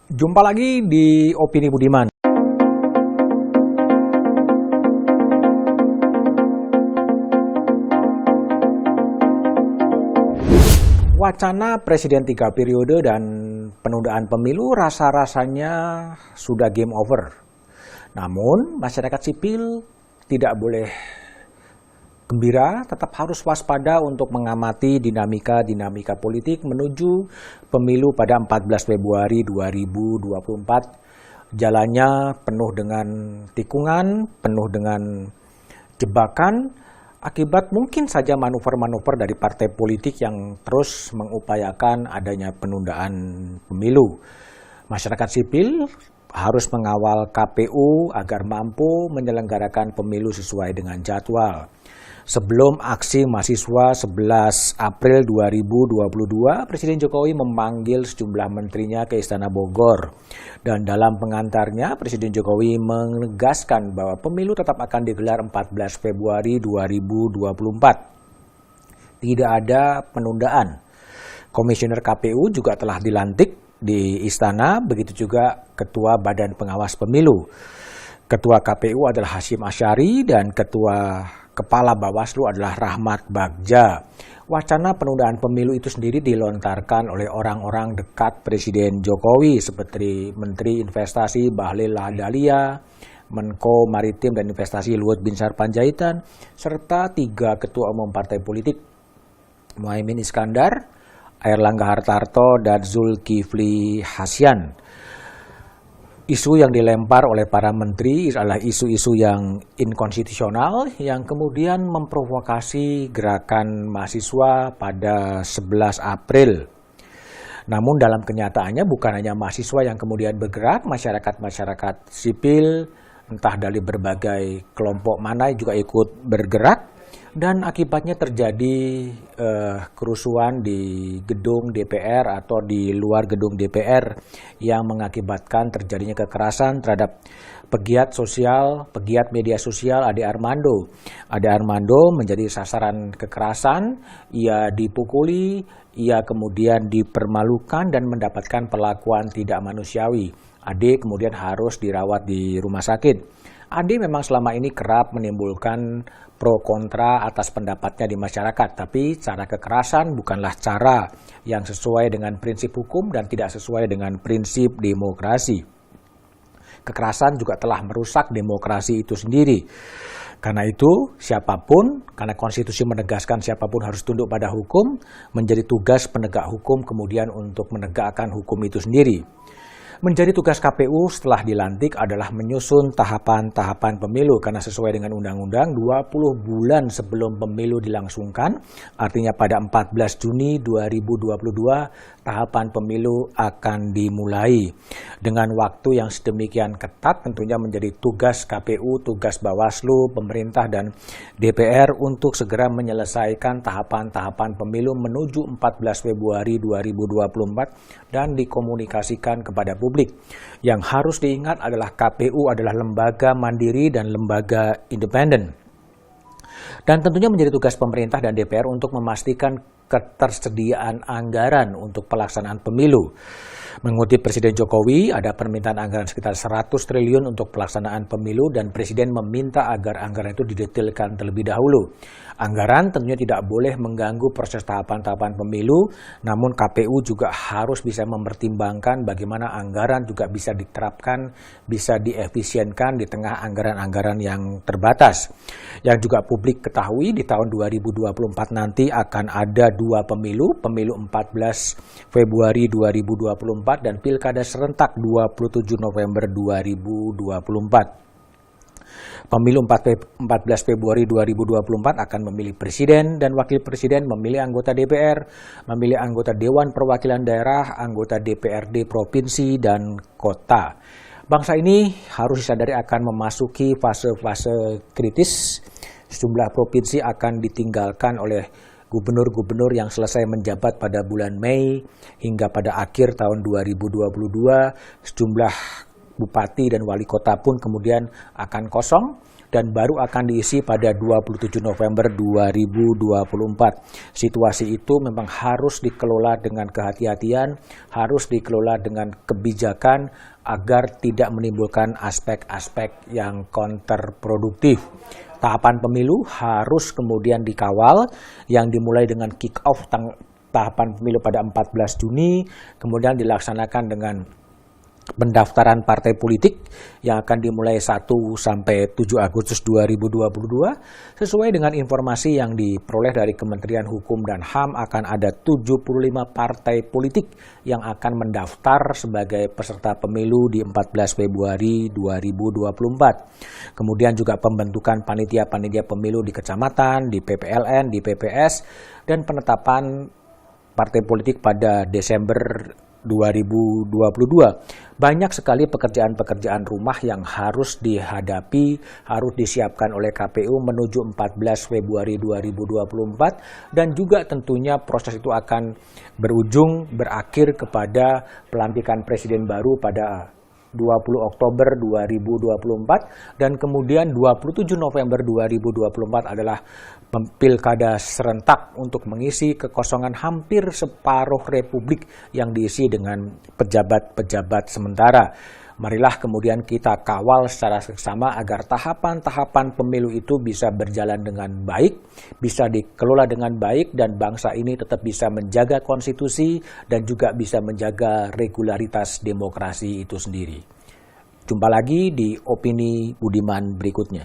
Jumpa lagi di Opini Budiman. Wacana Presiden 3 periode dan penundaan pemilu rasa-rasanya sudah game over. Namun, masyarakat sipil tidak boleh gembira, tetap harus waspada untuk mengamati dinamika politik menuju pemilu pada 14 Februari 2024. Jalannya penuh dengan tikungan, penuh dengan jebakan, akibat mungkin saja manuver-manuver dari partai politik yang terus mengupayakan adanya penundaan pemilu. Masyarakat sipil harus mengawal KPU agar mampu menyelenggarakan pemilu sesuai dengan jadwal. Sebelum aksi mahasiswa 11 April 2022, Presiden Jokowi memanggil sejumlah menterinya ke Istana Bogor. Dan dalam pengantarnya, Presiden Jokowi menegaskan bahwa pemilu tetap akan digelar 14 Februari 2024. Tidak ada penundaan. Komisioner KPU juga telah dilantik di Istana, begitu juga Ketua Badan Pengawas Pemilu. Ketua KPU adalah Hasyim Asyari dan Kepala Bawaslu adalah Rahmat Bagja. Wacana penundaan pemilu itu sendiri dilontarkan oleh orang-orang dekat Presiden Jokowi seperti Menteri Investasi Bahlil Lahadalia, Menko Maritim dan Investasi Luhut Binsar Panjaitan, serta 3 ketua umum partai politik, Muhaimin Iskandar, Airlangga Hartarto, dan Zulkifli Hasan. Isu yang dilempar oleh para menteri adalah isu-isu yang inkonstitusional yang kemudian memprovokasi gerakan mahasiswa pada 11 April. Namun dalam kenyataannya bukan hanya mahasiswa yang kemudian bergerak, masyarakat sipil entah dari berbagai kelompok mana juga ikut bergerak. Dan akibatnya terjadi kerusuhan di gedung DPR atau di luar gedung DPR yang mengakibatkan terjadinya kekerasan terhadap pegiat media sosial Ade Armando. Ade Armando menjadi sasaran kekerasan, ia dipukuli, ia kemudian dipermalukan dan mendapatkan perlakuan tidak manusiawi. Ade kemudian harus dirawat di rumah sakit. Ade memang selama ini kerap menimbulkan pro kontra atas pendapatnya di masyarakat, tapi cara kekerasan bukanlah cara yang sesuai dengan prinsip hukum dan tidak sesuai dengan prinsip demokrasi. Kekerasan juga telah merusak demokrasi itu sendiri. Karena itu, karena konstitusi menegaskan siapapun harus tunduk pada hukum, menjadi tugas penegak hukum kemudian untuk menegakkan hukum itu sendiri. Menjadi tugas KPU setelah dilantik adalah menyusun tahapan-tahapan pemilu karena sesuai dengan undang-undang 20 bulan sebelum pemilu dilangsungkan, artinya pada 14 Juni 2022 tahapan pemilu akan dimulai. Dengan waktu yang sedemikian ketat tentunya menjadi tugas KPU, tugas Bawaslu, pemerintah dan DPR untuk segera menyelesaikan tahapan-tahapan pemilu menuju 14 Februari 2024 dan dikomunikasikan kepada publik. Yang harus diingat adalah KPU adalah lembaga mandiri dan lembaga independen. Dan tentunya menjadi tugas pemerintah dan DPR untuk memastikan ketersediaan anggaran untuk pelaksanaan pemilu. Mengutip Presiden Jokowi, ada permintaan anggaran sekitar 100 triliun untuk pelaksanaan pemilu dan Presiden meminta agar anggaran itu didetailkan terlebih dahulu. Anggaran tentunya tidak boleh mengganggu proses tahapan-tahapan pemilu, namun KPU juga harus bisa mempertimbangkan bagaimana anggaran juga bisa diterapkan, bisa diefisienkan di tengah anggaran-anggaran yang terbatas. Yang juga publik ketahui di tahun 2024 nanti akan ada 2 pemilu 14 Februari 2024 dan Pilkada serentak 27 November 2024. Pemilu 14 Februari 2024 akan memilih presiden dan wakil presiden, memilih anggota DPR, memilih anggota Dewan Perwakilan Daerah, anggota DPRD provinsi dan kota. Bangsa ini harus disadari akan memasuki fase-fase kritis. Sejumlah provinsi akan ditinggalkan oleh gubernur-gubernur yang selesai menjabat pada bulan Mei hingga pada akhir tahun 2022, sejumlah bupati dan wali kota pun kemudian akan kosong dan baru akan diisi pada 27 November 2024. Situasi itu memang harus dikelola dengan kehati-hatian, harus dikelola dengan kebijakan agar tidak menimbulkan aspek-aspek yang kontraproduktif. Tahapan pemilu harus kemudian dikawal, yang dimulai dengan kick-off tahapan pemilu pada 14 Juni, kemudian dilaksanakan dengan pendaftaran partai politik yang akan dimulai 1 sampai 7 Agustus 2022. Sesuai dengan informasi yang diperoleh dari Kementerian Hukum dan HAM, akan ada 75 partai politik yang akan mendaftar sebagai peserta pemilu di 14 Februari 2024. Kemudian juga pembentukan panitia-panitia pemilu di kecamatan, di PPLN, di PPS, dan penetapan partai politik pada Desember 2022. Banyak sekali pekerjaan-pekerjaan rumah yang harus dihadapi, harus disiapkan oleh KPU menuju 14 Februari 2024, dan juga tentunya proses itu akan berakhir kepada pelantikan presiden baru pada 20 Oktober 2024, dan kemudian 27 November 2024 adalah pilkada serentak untuk mengisi kekosongan hampir separuh republik yang diisi dengan pejabat-pejabat sementara. Marilah kemudian kita kawal secara seksama agar tahapan-tahapan pemilu itu bisa berjalan dengan baik, bisa dikelola dengan baik, dan bangsa ini tetap bisa menjaga konstitusi dan juga bisa menjaga regularitas demokrasi itu sendiri. Jumpa lagi di Opini Budiman berikutnya.